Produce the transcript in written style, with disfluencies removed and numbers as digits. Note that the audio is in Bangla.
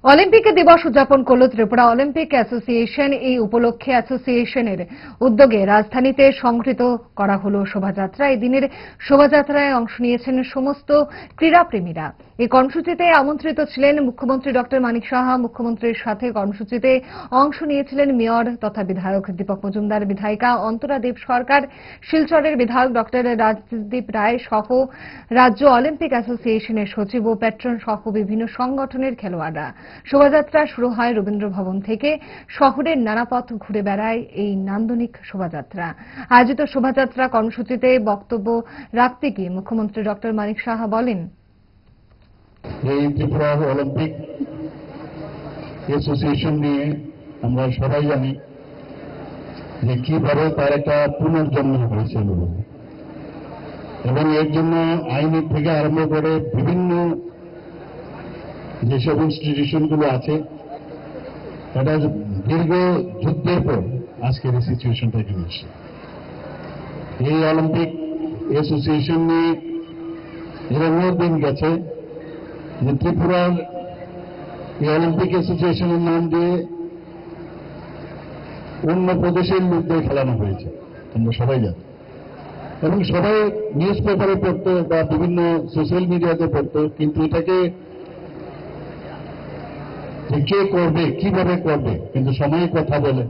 অলিম্পিক দিবস উদযাপন করল ত্রিপুরা অলিম্পিক অ্যাসোসিয়েশন। এই উপলক্ষে অ্যাসোসিয়েশনের উদ্যোগে রাজধানীতে সংগঠিত করা হলো শোভাযাত্রা। এই দিনের শোভাযাত্রায় অংশ নিয়েছেন সমস্ত ক্রীড়াপ্রেমীরা। এই কর্মসূচিতে আমন্ত্রিত ছিলেন মুখ্যমন্ত্রী ডক্টর মানিক সাহা। মুখ্যমন্ত্রীর সাথে কর্মসূচিতে অংশ নিয়েছিলেন মেয়র তথা বিধায়ক দীপক মজুমদার, বিধায়িকা অন্তরা দেব সরকার, শিলচরের বিধায়ক ডক্টর রাজদীপ রায় সহ রাজ্য অলিম্পিক অ্যাসোসিয়েশনের সচিব ও প্যাট্রন সহ বিভিন্ন সংগঠনের খেলোয়াড়রা। শোভাযাত্রা শুরু হয় রবীন্দ্র ভবন থেকে। শহরের নানা পথ ঘুরে বেড়ায় এই নান্দনিক শোভাযাত্রা। আয়োজিত শোভাযাত্রা কর্মসূচিতে বক্তব্য রাখতে গিয়ে মুখ্যমন্ত্রী ডক্টর মানিক সাহা বলেন, এই ত্রিপুরা অলিম্পিক অ্যাসোসিয়েশন নিয়ে আমরা সবাই জানি যে কিভাবে তার একটা পুনর্জন্ম হয়েছিল এবং এর জন্য আইনের থেকে আরম্ভ করে বিভিন্ন যেসব ইনস্টিটিউশনগুলো আছে এটা দীর্ঘ যুদ্ধের পর আজকের এই সিচুয়েশনটা এখানে এসে এই অলিম্পিক অ্যাসোসিয়েশন নিয়ে এরকম দিন গেছে যে ত্রিপুরার এই অলিম্পিক অ্যাসোসিয়েশনের নাম দিয়ে অন্য প্রদেশের লোকদের খেলানো হয়েছে, আমরা সবাই জানি এবং সবাই নিউজ পেপারে পড়তো বা বিভিন্ন সোশ্যাল মিডিয়াতে পড়তো, কিন্তু এটাকে কে করবে, কিভাবে করবে, কিন্তু সময় কথা বলে